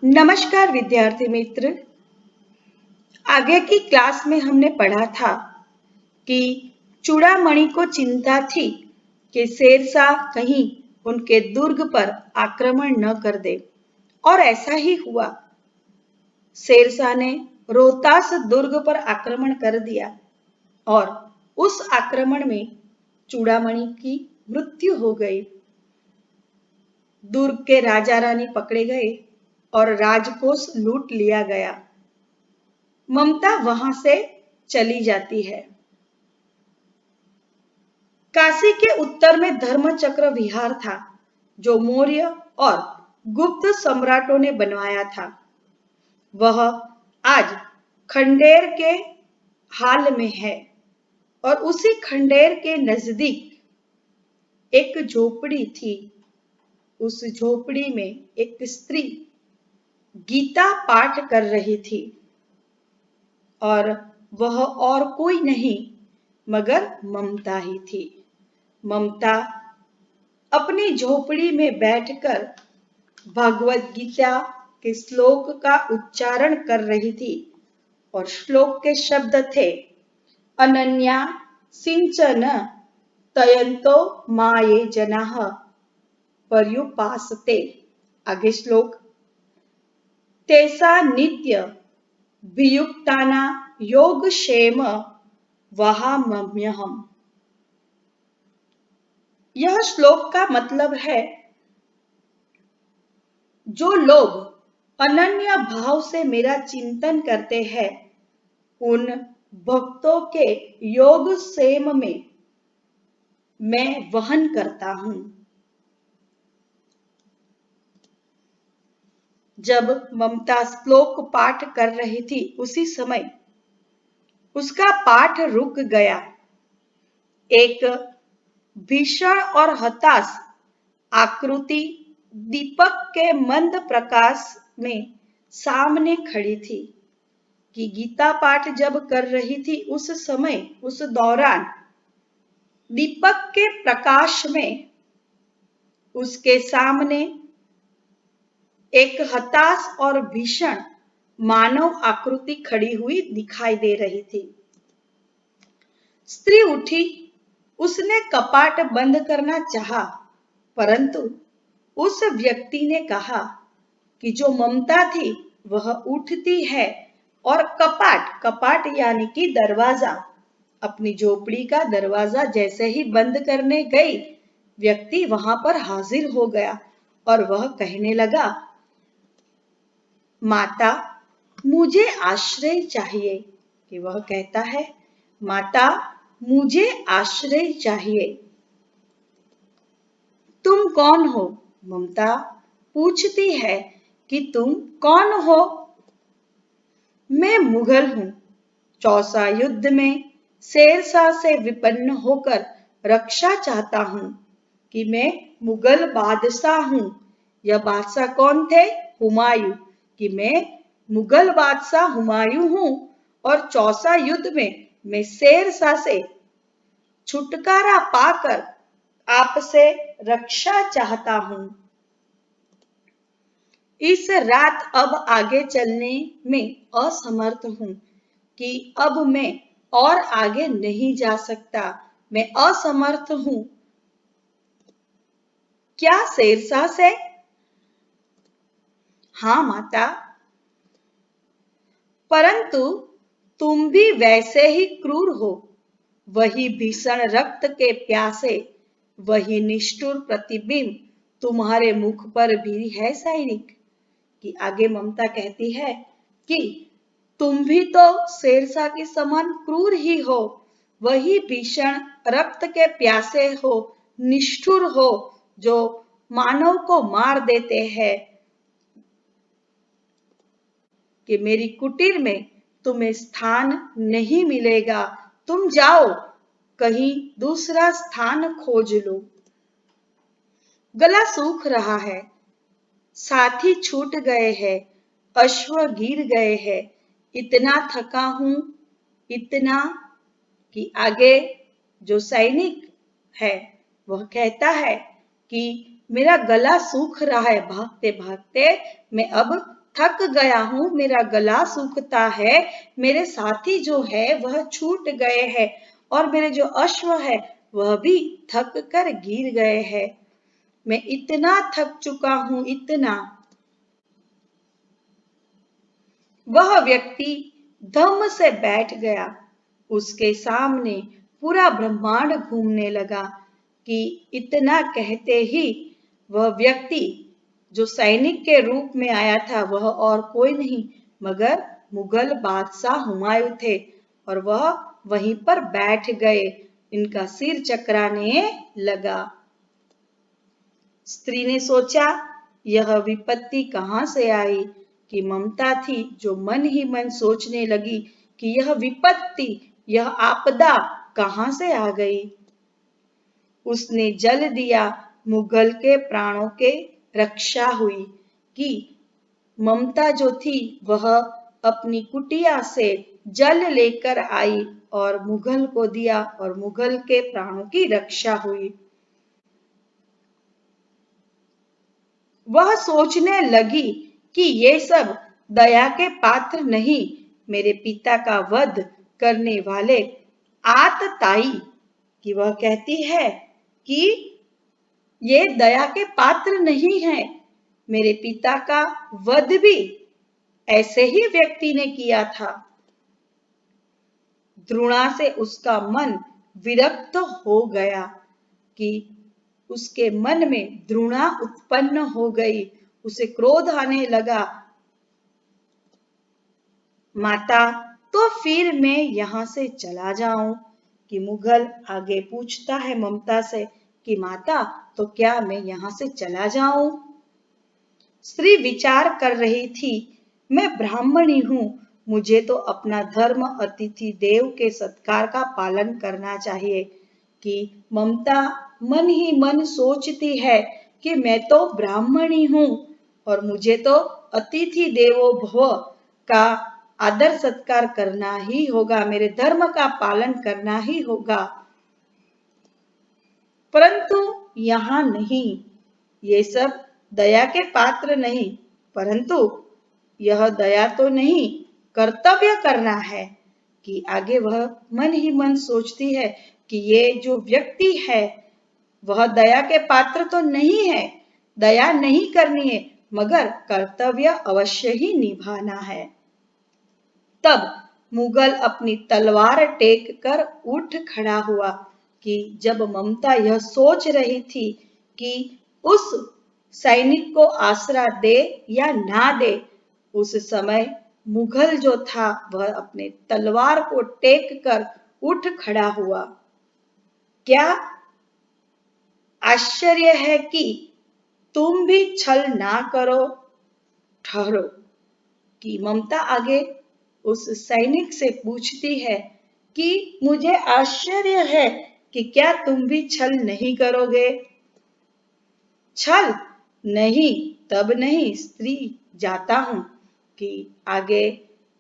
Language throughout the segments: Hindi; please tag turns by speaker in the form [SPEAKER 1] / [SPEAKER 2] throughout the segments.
[SPEAKER 1] नमस्कार विद्यार्थी मित्र। आगे की क्लास में हमने पढ़ा था कि चूड़ामणि को चिंता थी कि शेरशाह कहीं उनके दुर्ग पर आक्रमण न कर दे, और ऐसा ही हुआ। शेरशाह ने रोहतास दुर्ग पर आक्रमण कर दिया और उस आक्रमण में चूड़ामणि की मृत्यु हो गई। दुर्ग के राजा रानी पकड़े गए और राजकोष लूट लिया गया। ममता वहां से चली जाती है। काशी के उत्तर में धर्मचक्र विहार था, जो मौर्य और गुप्त सम्राटों ने बनवाया था। वह आज खंडेर के हाल में है और उसी खंडेर के नजदीक एक झोपड़ी थी। उस झोपड़ी में एक स्त्री गीता पाठ कर रही थी और वह और कोई नहीं मगर ममता ही थी। ममता अपनी झोपड़ी में बैठकर भगवद गीता के श्लोक का उच्चारण कर रही थी और श्लोक के शब्द थे, अनन्या सिंचन तयंतो माये जनाः पर्युपासते। आगे श्लोक, तेसा नित्य वियुक्ताना योगक्षेम वहाम्यहम्। यह श्लोक का मतलब है, जो लोग अनन्य भाव से मेरा चिंतन करते हैं, उन भक्तों के योग क्षेम में मैं वहन करता हूं। जब ममता श्लोक पाठ कर रही थी, उसी समय उसका पाठ रुक गया। एक भीषण और हताश आकृति दीपक के मंद प्रकाश में सामने खड़ी थी। कि गीता पाठ जब कर रही थी, उस समय, उस दौरान दीपक के प्रकाश में उसके सामने एक हताश और भीषण मानव आकृति खड़ी हुई दिखाई दे रही थी। स्त्री उठी, उसने कपाट बंद करना चाहा, परंतु उस व्यक्ति ने कहा कि जो ममता थी वह उठती है और कपाट यानी कि दरवाजा, अपनी झोपड़ी का दरवाजा जैसे ही बंद करने गई, व्यक्ति वहां पर हाजिर हो गया और वह कहने लगा, माता मुझे आश्रय चाहिए। कि वह कहता है, माता मुझे आश्रय चाहिए। तुम कौन हो? ममता पूछती है कि तुम कौन हो? मैं मुगल हूं। चौसा युद्ध में शेरशाह से विपन्न होकर रक्षा चाहता हूं। कि मैं मुगल बादशाह हूं। यह बादशाह कौन थे? हुमायूं। कि मैं मुगल बादशाह हुमायूं हूं और चौसा युद्ध में मैं शेरशाह से छुटकारा पाकर आपसे रक्षा चाहता हूं। इस रात अब आगे चलने में असमर्थ हूं। कि अब मैं और आगे नहीं जा सकता, मैं असमर्थ हूं। क्या शेरशाह से? हाँ माता, परंतु तुम भी वैसे ही क्रूर हो। वही भीषण रक्त के प्यासे, वही निष्ठुर प्रतिबिंब तुम्हारे मुख पर भी है सैनिक। कि आगे ममता कहती है कि तुम भी तो शेरशाह के समान क्रूर ही हो, वही भीषण रक्त के प्यासे हो, निष्ठुर हो, जो मानव को मार देते हैं। कि मेरी कुटीर में तुम्हें स्थान नहीं मिलेगा, तुम जाओ कहीं दूसरा स्थान खोज लो। गला सूख रहा है, साथी छूट गए हैं, अश्व गिर गए हैं, इतना थका हूं, इतना। कि आगे जो सैनिक है वह कहता है कि मेरा गला सूख रहा है, भागते भागते मैं अब थक गया हूँ, मेरा गला सूखता है, मेरे साथी जो है वह छूट गए हैं और मेरे जो अश्व है वह भी थक कर गिर गए हैं। मैं इतना थक चुका हूँ, इतना। वह व्यक्ति धम से बैठ गया। उसके सामने पूरा ब्रह्मांड घूमने लगा कि इतना कहते ही वह व्यक्ति जो सैनिक के रूप में आया था वह और कोई नहीं मगर मुगल बादशाह हुमायूं थे और वह वहीं पर बैठ गए। इनका सिर चकराने लगा। स्त्री ने सोचा, यह विपत्ति कहाँ से आई कि ममता थी जो मन ही मन सोचने लगी कि यह विपत्ति, यह आपदा कहाँ से आ गई। उसने जल दिया, मुगल के प्राणों के रक्षा हुई कि ममता जो थी वह अपनी कुटिया से जल लेकर आई और मुगल को दिया और मुगल के प्राणों की रक्षा हुई। वह सोचने लगी कि ये सब दया के पात्र नहीं, मेरे पिता का वध करने वाले आतताई कि वह कहती है कि ये दया के पात्र नहीं है। मेरे पिता का वध भी ऐसे ही व्यक्ति ने किया था। द्रोणा से उसका मन विरक्त हो गया कि उसके मन में द्रोणा उत्पन्न हो गई। उसे क्रोध आने लगा। माता, तो फिर मैं यहाँ से चला जाऊं? कि मुगल आगे पूछता है ममता से कि माता, तो क्या मैं यहाँ से चला जाऊं? स्त्री विचार कर रही थी, मैं ब्राह्मणी हूँ, मुझे तो अपना धर्म अतिथि देव के सत्कार का पालन करना चाहिए। कि ममता मन ही मन सोचती है कि मैं तो ब्राह्मणी हूँ और मुझे तो अतिथि देवो भव का आदर सत्कार करना ही होगा, मेरे धर्म का पालन करना ही होगा। परंतु यहाँ नहीं, ये सब दया के पात्र नहीं, परंतु यह दया तो नहीं, कर्तव्य करना है। कि आगे वह मन ही मन सोचती है कि ये जो व्यक्ति है वह दया के पात्र तो नहीं है, दया नहीं करनी है, मगर कर्तव्य अवश्य ही निभाना है। तब मुगल अपनी तलवार टेक कर उठ खड़ा हुआ कि जब ममता यह सोच रही थी कि उस सैनिक को आसरा दे या ना दे, उस समय मुगल जो था वह अपने तलवार को टेक कर उठ खड़ा हुआ। क्या आश्चर्य है कि तुम भी छल ना करो, ठहरो। कि ममता आगे उस सैनिक से पूछती है कि मुझे आश्चर्य है कि क्या तुम भी छल नहीं करोगे? छल नहीं, तब नहीं, स्त्री, जाता हूं। कि आगे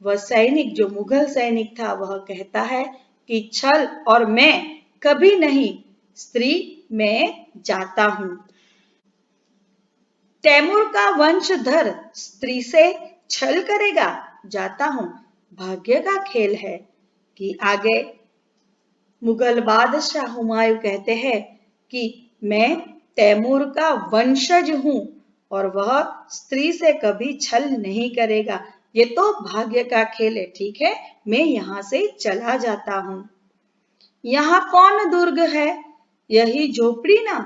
[SPEAKER 1] वह सैनिक जो मुगल सैनिक था वह कहता है कि छल और मैं कभी नहीं, स्त्री, मैं जाता हूं। तैमूर का वंशधर स्त्री से छल करेगा? जाता हूं, भाग्य का खेल है। कि आगे मुगल बादशाह हुमायूं कहते हैं कि मैं तैमूर का वंशज हूं और वह स्त्री से कभी छल नहीं करेगा, ये तो भाग्य का खेल है। ठीक है, मैं यहाँ से चला जाता हूँ। यहाँ कौन दुर्ग है? यही झोपड़ी ना,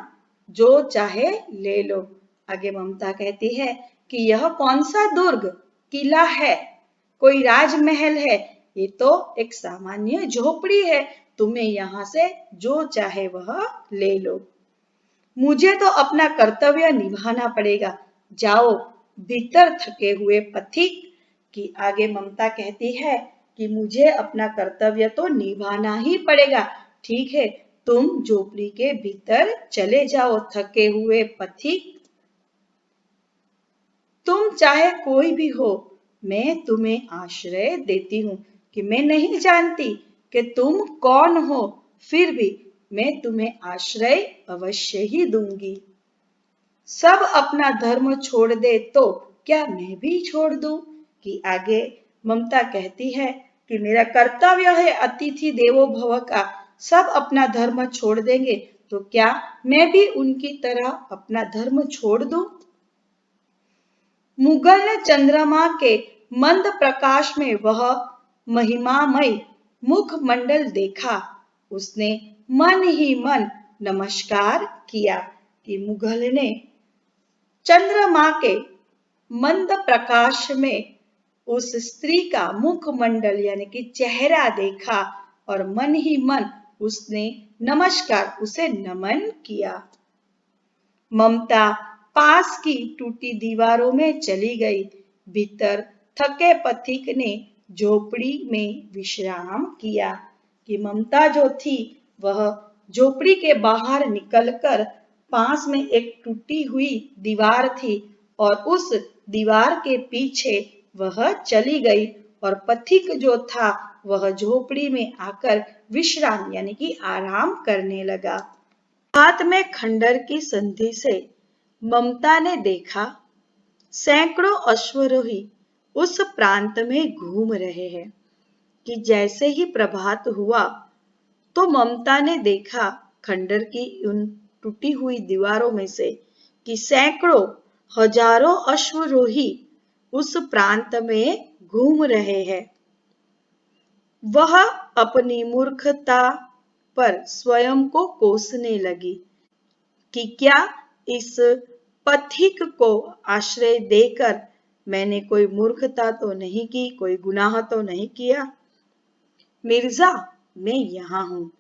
[SPEAKER 1] जो चाहे ले लो। आगे ममता कहती है कि यह कौन सा दुर्ग, किला है, कोई राजमहल है? ये तो एक सामान्य झोपड़ी है, तुम्हें यहाँ से जो चाहे वह ले लो। मुझे तो अपना कर्तव्य निभाना पड़ेगा, जाओ भीतर थके हुए पथिक। की आगे ममता कहती है कि मुझे अपना कर्तव्य तो निभाना ही पड़ेगा। ठीक है, तुम झोपड़ी के भीतर चले जाओ थके हुए पथिक। तुम चाहे कोई भी हो, मैं तुम्हें आश्रय देती हूँ। कि मैं नहीं जानती कि तुम कौन हो, फिर भी मैं तुम्हें आश्रय अवश्य ही दूंगी। सब अपना धर्म छोड़ दे तो क्या मैं भी छोड़ दूं? कि आगे ममता कहती है कि मेरा कर्तव्य है अतिथि देवो भव का, सब अपना धर्म छोड़ देंगे तो क्या मैं भी उनकी तरह अपना धर्म छोड़ दूं? मुगल ने चंद्रमा के मंद प्रकाश में वह महिमामय मुखमंडल देखा। उसने मन ही मन नमस्कार किया कि मुगल ने चंद्रमा के मंद प्रकाश में उस स्त्री का मुखमंडल यानी कि चेहरा देखा और मन ही मन उसने नमस्कार उसे नमन किया। ममता पास की टूटी दीवारों में चली गई। भीतर थके पथिक ने झोपड़ी में विश्राम किया कि ममता जो थी वह झोपड़ी के बाहर निकलकर पास में एक टूटी हुई दीवार थी और उस दीवार के पीछे वह चली गई और पथिक जो था वह झोपड़ी में आकर विश्राम यानी कि आराम करने लगा। हाथ में खंडर की संधि से ममता ने देखा सैकड़ों अश्वरोही उस प्रांत में घूम रहे हैं कि जैसे ही प्रभात हुआ तो ममता ने देखा खंडर की उन टूटी हुई दीवारों में से कि सैकड़ों हजारों अश्वरोही उस प्रांत में घूम रहे हैं। वह अपनी मूर्खता पर स्वयं को कोसने लगी कि क्या इस पथिक को आश्रय देकर मैंने कोई मूर्खता तो नहीं की, कोई गुनाह तो नहीं किया। मिर्जा, मैं यहाँ हूँ।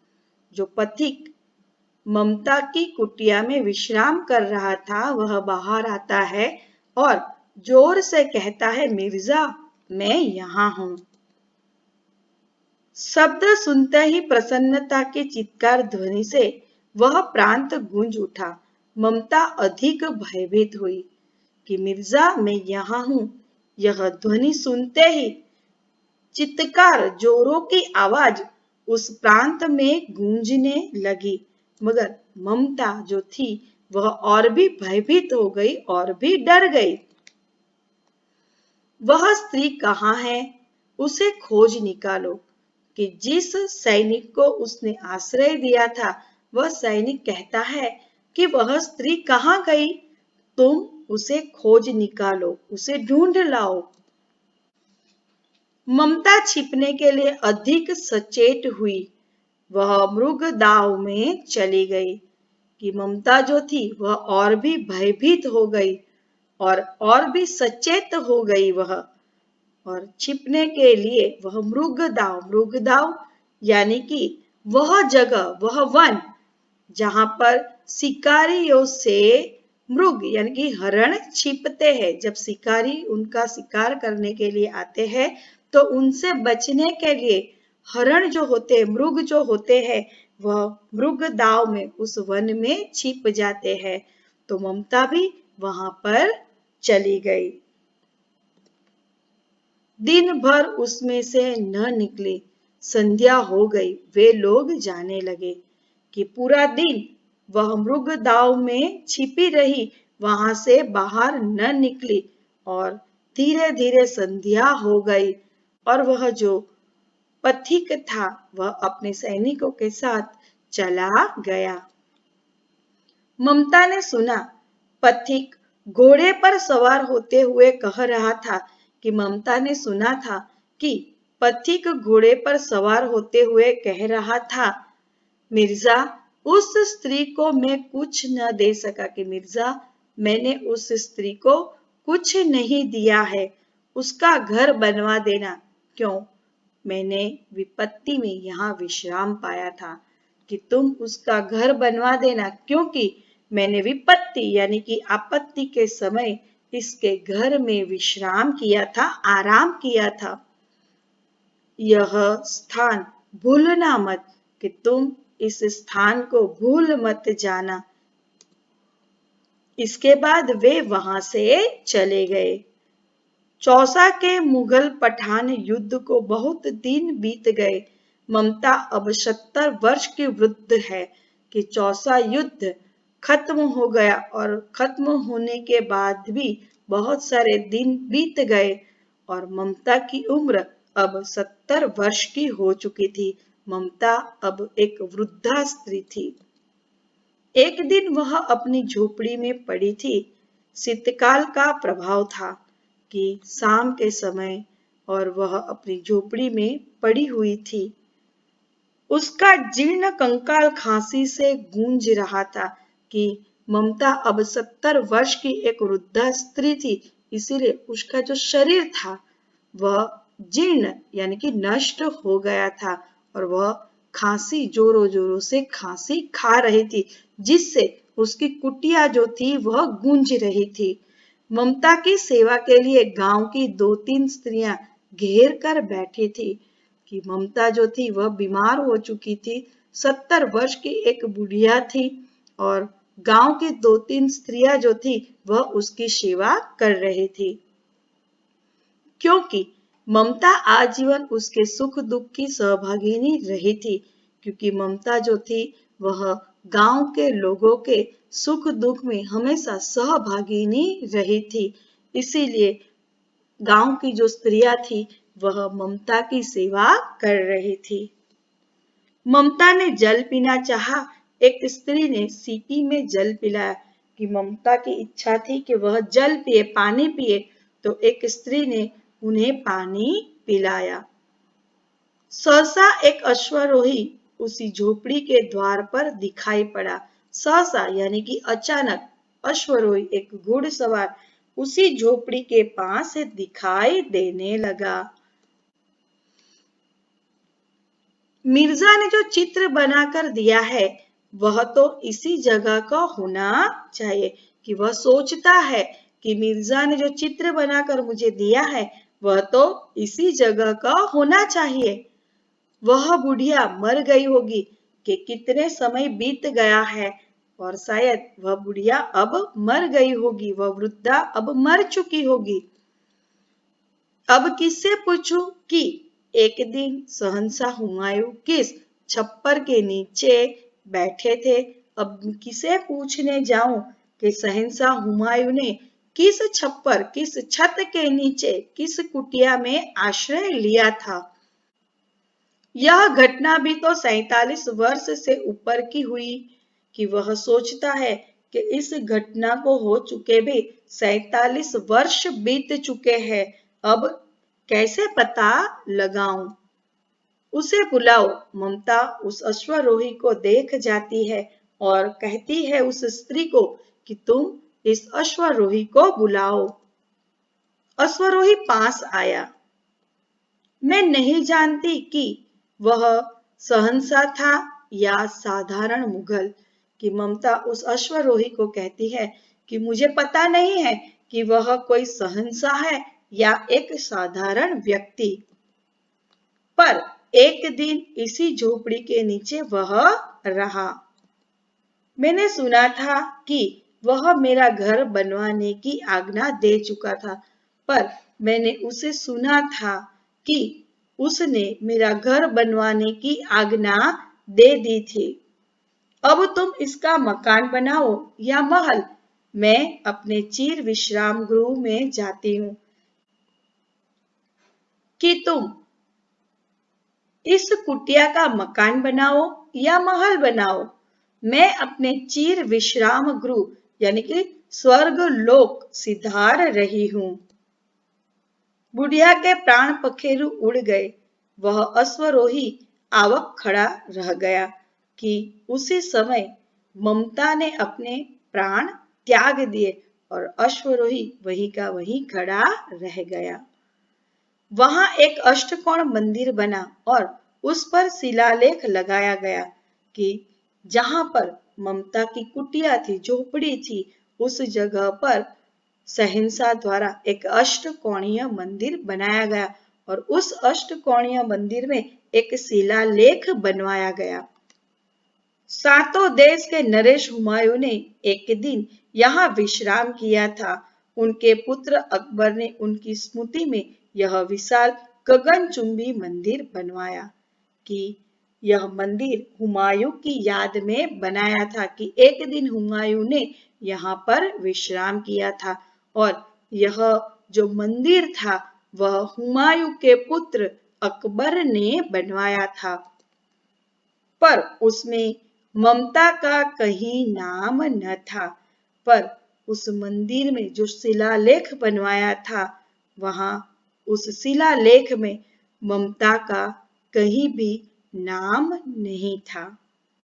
[SPEAKER 1] जो पथिक ममता की कुटिया में विश्राम कर रहा था वह बाहर आता है और जोर से कहता है, मिर्जा, मैं यहाँ हूँ। शब्द सुनते ही प्रसन्नता के चित्कार ध्वनि से वह प्रांत गूंज उठा। ममता अधिक भयभीत हुई कि मिर्जा, मैं यहाँ हूँ। यह ध्वनि सुनते ही चित्कार जोरों की आवाज उस प्रांत में गूंजने लगी, मगर ममता जो थी वह और भी भयभीत हो गई और भी डर गई। वह स्त्री कहाँ है? उसे खोज निकालो। कि जिस सैनिक को उसने आश्रय दिया था वह सैनिक कहता है कि वह स्त्री कहाँ गई? तुम उसे खोज निकालो, उसे ढूंढ लाओ। ममता छिपने के लिए अधिक सचेत हुई। वह मृग दाव में चली गई कि ममता जो थी वह और भी भयभीत हो गई और भी सचेत हो गई वह, और छिपने के लिए वह मृग दाव यानी कि वह जगह, वह वन जहां पर शिकारियों से मृग यानी कि हरण छिपते हैं। जब शिकारी उनका शिकार करने के लिए आते हैं तो उनसे बचने के लिए हरण जो होते हैं, मृग जो होते हैं, वह मृग दाव में उस वन में छिप जाते हैं। तो ममता भी वहां पर चली गई। दिन भर उसमें से न निकली। संध्या हो गई। वे लोग जाने लगे कि पूरा दिन वह मृग दाव में छिपी रही, वहां से बाहर न निकली और धीरे धीरे संध्या हो गई और वह जो पथिक था वह अपने सैनिकों के साथ चला गया। ममता ने सुना पथिक घोड़े पर सवार होते हुए कह रहा था कि ममता ने सुना था कि पथिक घोड़े पर सवार होते हुए कह रहा था, मिर्जा, उस स्त्री को मैं कुछ न दे सका। कि मिर्जा, मैंने उस स्त्री को कुछ नहीं दिया है, उसका घर बनवा देना। क्यों? मैंने विपत्ति में यहाँ विश्राम पाया था कि तुम उसका घर बनवा देना, क्योंकि मैंने विपत्ति यानी कि आपत्ति के समय इसके घर में विश्राम किया था, आराम किया था। यह स्थान भूलना मत, कि तुम इस स्थान को भूल मत जाना। इसके बाद वे वहां से चले गए। चौसा के मुगल पठान युद्ध को बहुत दिन बीत गए। ममता अब 70 वर्ष की वृद्ध है कि चौसा युद्ध खत्म हो गया और खत्म होने के बाद भी बहुत सारे दिन बीत गए और ममता की उम्र अब 70 वर्ष की हो चुकी थी। ममता अब एक वृद्धा स्त्री थी। एक दिन वह अपनी झोपड़ी में पड़ी थी। शीतकाल का प्रभाव था कि शाम के समय और वह अपनी झोपड़ी में पड़ी हुई थी। उसका जीर्ण कंकाल खांसी से गूंज रहा था कि ममता अब 70 वर्ष की एक वृद्धा स्त्री थी, इसीलिए उसका जो शरीर था वह जीर्ण यानी कि नष्ट हो गया था और वह खांसी जोरों जोरों से खांसी खा रही थी, जिससे उसकी कुटिया जो थी वह गूंज रही थी। ममता की सेवा के लिए गांव की 2-3 स्त्रियां घेर कर बैठी थी कि ममता जो थी वह बीमार हो चुकी थी। 70 वर्ष की एक बुढ़िया थी और गांव की 2-3 स्त्रियां जो थी वह उसकी सेवा कर रही थी, क्योंकि ममता आजीवन उसके सुख दुख की सहभागिनी रही थी। क्योंकि ममता जो थी वह गांव के लोगों के सुख दुख में हमेशा सहभागिनी रही थी, इसीलिए गांव की जो स्त्रियां थी वह ममता की सेवा कर रही थी। ममता ने जल पीना चाहा। एक स्त्री ने सीपी में जल पिलाया कि ममता की इच्छा थी कि वह जल पिए, पानी पिए, तो एक स्त्री ने उन्हें पानी पिलाया। सहसा एक अश्वारोही उसी झोपड़ी के द्वार पर दिखाई पड़ा। सहसा यानी कि अचानक अश्वारोही एक घुड़सवार उसी झोपड़ी के पास दिखाई देने लगा। मिर्जा ने जो चित्र बनाकर दिया है वह तो इसी जगह का होना चाहिए। कि वह सोचता है कि मिर्जा ने जो चित्र बनाकर मुझे दिया है वह तो इसी जगह का होना चाहिए। वह बुढ़िया मर गई होगी कि कितने समय बीत गया है और शायद वह बुढ़िया अब मर गई होगी, वह वृद्धा अब मर चुकी होगी। अब किससे पूछूं कि एक दिन शहंशाह हुमायूं किस छप्पर के नीचे बैठे थे। अब किसे पूछने जाऊं कि शहंशाह हुमायूं ने किस छप्पर, किस छत के नीचे, किस कुटिया में आश्रय लिया था। यह घटना भी तो 47 वर्ष से ऊपर की हुई कि वह सोचता है कि इस घटना को हो चुके भी 47 वर्ष बीत चुके हैं, अब कैसे पता लगाऊं। उसे बुलाओ। ममता उस अश्वारोही को देख जाती है और कहती है उस स्त्री को कि तुम इस अश्वारोही को बुलाओ। अश्वारोही पास आया। मैं नहीं जानती कि वह शहंशाह था या साधारण मुगल। कि ममता उस अश्वारोही को कहती है कि मुझे पता नहीं है कि वह कोई शहंशाह है या एक साधारण व्यक्ति, पर एक दिन इसी झोपड़ी के नीचे वह रहा। मैंने सुना था कि वह मेरा घर बनवाने की आज्ञा दे चुका था, पर मैंने उसे सुना था कि उसने मेरा घर बनवाने की आज्ञा दे दी थी। अब तुम इसका मकान बनाओ या महल, मैं अपने चिर विश्राम गृह में जाती हूँ। कि तुम इस कुटिया का मकान बनाओ या महल बनाओ, मैं अपने चिर विश्राम गृह यानी कि स्वर्ग लोक सिधार रही हूँ। बुढ़िया के प्राण पखेरु उड़ गए। वह अश्वारोही आवक खड़ा रह गया कि उसी समय ममता ने अपने प्राण त्याग दिए और अश्वारोही वहीं का वहीं खड़ा रह गया। वहां एक अष्टकोण मंदिर बना और उस पर शिलालेख लगाया गया कि जहां पर ममता की कुटिया थी, झोपड़ी थी, उस जगह पर शहंशाह द्वारा एक अष्टकोणीय मंदिर बनाया गया और उस अष्टकोणीय मंदिर में एक शिलालेख बनवाया गया। सातों देश के नरेश हुमायूं ने एक दिन यहाँ विश्राम किया था। उनके पुत्र अकबर ने उनकी स्मृति में यह विशाल गगनचुंबी मंदिर बनवाया। कि यह मंदिर हुमायूं की याद में बनाया था कि एक दिन हुमायूं ने यहाँ पर विश्राम किया था और यह जो मंदिर था वह हुमायूं के पुत्र अकबर ने बनवाया था, पर उसमें ममता का कहीं नाम न था। पर उस मंदिर में जो शिलालेख बनवाया था, वहां उस शिलालेख में ममता का कहीं भी नाम नहीं था।